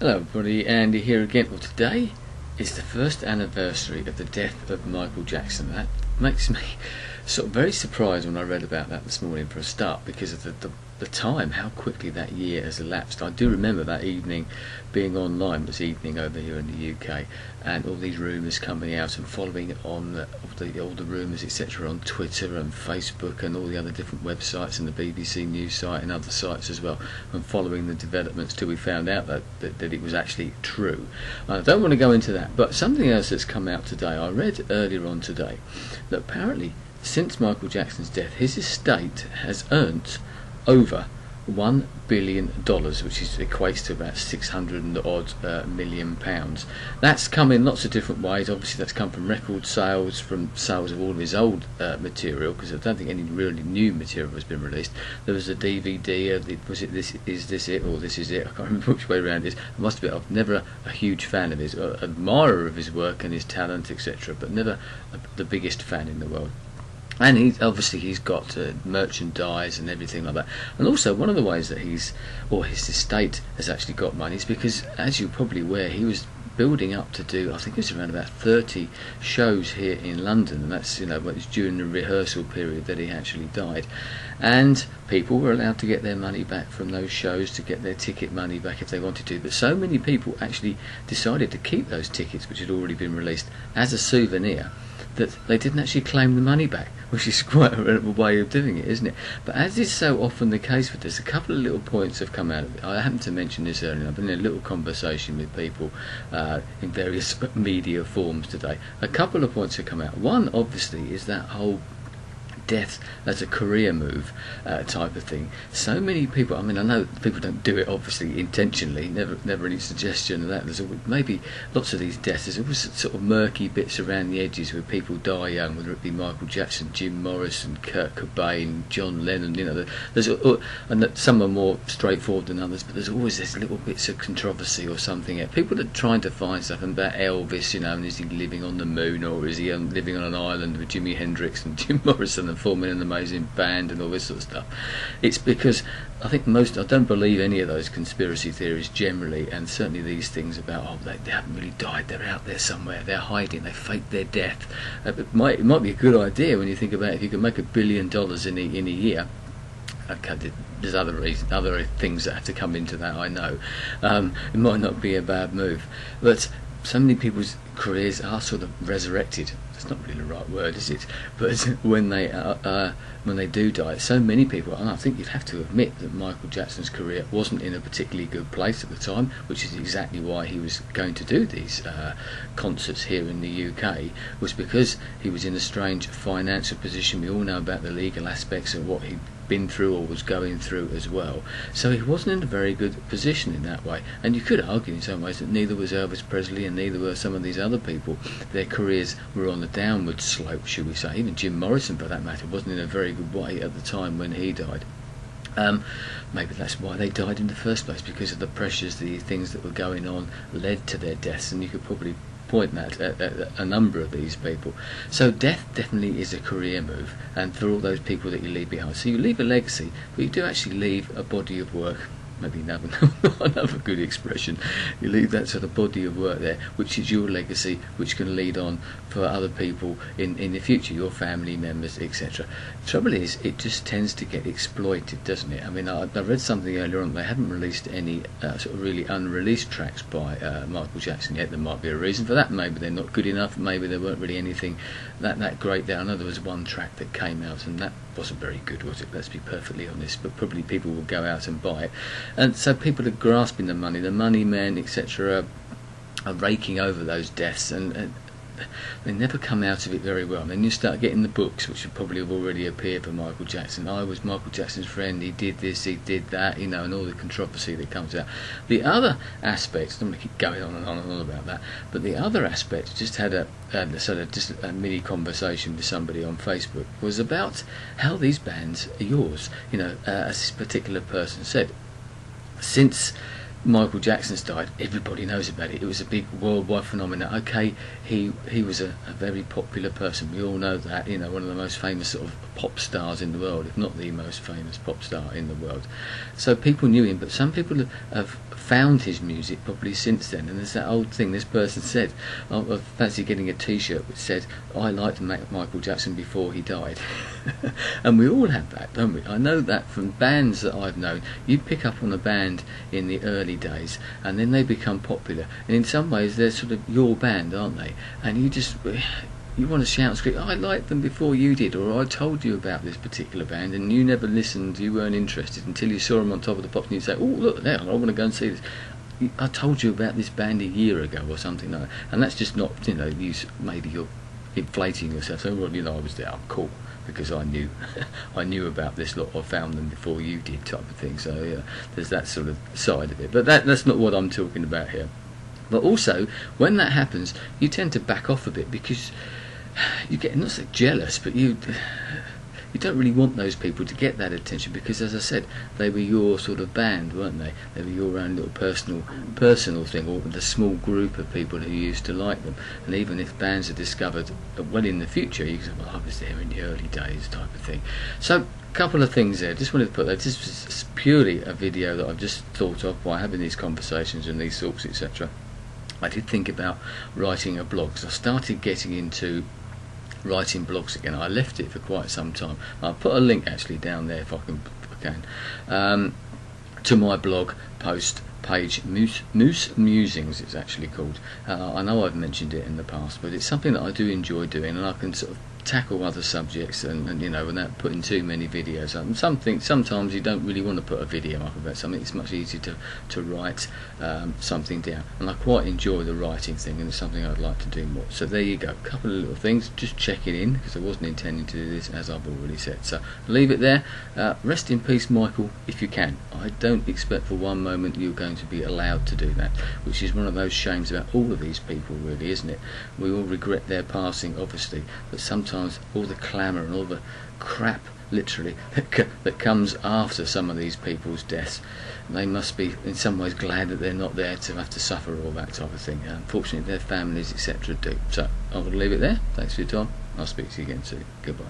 Hello everybody, Andy here again. Well, today is the first anniversary of the death of Michael Jackson. That makes me sort of very surprised when I read about that this morning for a start, because of the time, how quickly that year has elapsed. I do remember that evening being online, this evening over here in the UK, and all these rumours coming out and following on all the rumours etc. on Twitter and Facebook and all the other different websites and the BBC News site and other sites as well, and following the developments till we found out that it was actually true. I don't want to go into that, but something else that's come out today, I read earlier on today that apparently since Michael Jackson's death his estate has earned over $1 billion, which equates to about 600 and odd million pounds. That's come in lots of different ways. Obviously that's come from record sales, from sales of all of his old material, because I don't think any really new material has been released. There was a DVD of was it This Is This It or This Is It, I can't remember which way around it is. I must admit, I've never a huge fan of his, admirer of his work and his talent etc., but never the biggest fan in the world. And he's got merchandise and everything like that. And also one of the ways that his estate has actually got money is because, as you're probably aware, he was building up to do, I think it was around about 30 shows here in London, and that's, it was during the rehearsal period that he actually died. And people were allowed to get their money back from those shows, to get their ticket money back if they wanted to. But so many people actually decided to keep those tickets, which had already been released, as a souvenir, that they didn't actually claim the money back, which is quite a way of doing it, isn't it? But as is so often the case with this, a couple of little points have come out of it. I happened to mention this earlier. I've been in a little conversation with people in various media forms today. A couple of points have come out. One, obviously, is that whole death as a career move type of thing. So many people, I know people don't do it obviously intentionally, never any suggestion of that. There's maybe lots of these deaths, there's always sort of murky bits around the edges where people die young, whether it be Michael Jackson, Jim Morrison, Kurt Cobain, John Lennon, there's and some are more straightforward than others, but there's always these little bits of controversy or something. People are trying to find stuff about Elvis, and is he living on the moon, or is he living on an island with Jimi Hendrix and Jim Morrison and forming an amazing band and all this sort of stuff. It's because I don't believe any of those conspiracy theories generally, and certainly these things about they haven't really died, they're out there somewhere, they're hiding, they faked their death. It might be a good idea when you think about it. If you can make $1 billion in a year, okay, there's other things that have to come into that, I know. It might not be a bad move, but so many people's careers are sort of resurrected. It's not really the right word, is it? But when they do die, so many people, and I think you'd have to admit that Michael Jackson's career wasn't in a particularly good place at the time, which is exactly why he was going to do these concerts here in the UK, was because he was in a strange financial position. We all know about the legal aspects of what he'd been through or was going through as well. So he wasn't in a very good position in that way. And you could argue in some ways that neither was Elvis Presley and neither were some of these other people. Their careers were on the downward slope, should we say. Even Jim Morrison, for that matter, wasn't in a very good way at the time when he died. Maybe that's why they died in the first place, because of the pressures, the things that were going on led to their deaths, and you could probably point that at a number of these people. So death definitely is a career move, and for all those people that you leave behind. So you leave a legacy, but you do actually leave a body of work. Maybe another good expression. You leave that sort of body of work there, which is your legacy, which can lead on for other people in the future, your family members, etc. The trouble is, it just tends to get exploited, doesn't it? I read something earlier on, they haven't released any sort of really unreleased tracks by Michael Jackson yet. There might be a reason for that. Maybe they're not good enough, maybe there weren't really anything that great there. I know there was one track that came out and that wasn't very good, was it? Let's be perfectly honest, but probably people will go out and buy it. And so people are grasping the money men, etc., are raking over those deaths, and they never come out of it very well. And then you start getting the books, which would probably have already appeared for Michael Jackson. I was Michael Jackson's friend, he did this, he did that, and all the controversy that comes out. The other aspect, I'm going to keep going on and on and on about that, but the other aspect, just had a mini conversation with somebody on Facebook, was about how these bands are yours. As this particular person said, since Michael Jackson's died, everybody knows about it. It was a big worldwide phenomenon. Okay, he was a very popular person. We all know that. One of the most famous sort of pop stars in the world, if not the most famous pop star in the world. So people knew him, but some people have found his music probably since then. And there's that old thing this person said, I fancy getting a t-shirt which said, I liked Michael Jackson before he died. And we all have that, don't we? I know that from bands that I've known. You pick up on a band in the early days and then they become popular, and in some ways they're sort of your band, aren't they? And you want to shout and scream, I liked them before you did, or I told you about this particular band and you never listened, you weren't interested until you saw them on Top of the Pops, and you say, oh look there, I want to go and see this. I told you about this band a year ago or something like that. And that's just not, maybe you're inflating yourself, saying, well, I was there, I'm cool because I knew I knew about this lot, or found them before you did, type of thing. So yeah, there's that sort of side of it, but that's not what I'm talking about here. But also, when that happens, you tend to back off a bit, because you get, not so jealous, but you don't really want those people to get that attention, because, as I said, they were your sort of band, weren't they? They were your own little personal thing, or the small group of people who used to like them. And even if bands are discovered well in the future, you can say, well, I was there in the early days, type of thing. So, a couple of things there. Just wanted to put that. This was purely a video that I've just thought of by having these conversations and these talks, etc. I did think about writing a blog, so I started getting into writing blogs again. I left it for quite some time. I'll put a link actually down there if I can, to my blog post page, Musings it's actually called. I know I've mentioned it in the past, but it's something that I do enjoy doing, and I can sort of tackle other subjects and without putting too many videos up. And sometimes you don't really want to put a video up about something. It's much easier to write something down, and I quite enjoy the writing thing, and it's something I'd like to do more. So there you go, a couple of little things, just checking in, because I wasn't intending to do this, as I've already said. So leave it there. Rest in peace, Michael, if you can. I don't expect for one moment you're going to be allowed to do that, which is one of those shames about all of these people, really, isn't it? We all regret their passing, obviously, but sometimes all the clamour and all the crap, literally, that comes after some of these people's deaths, they must be in some ways glad that they're not there to have to suffer all that type of thing. Unfortunately, their families, etc. do. So I will leave it there. Thanks for your time. I'll speak to you again soon. Goodbye.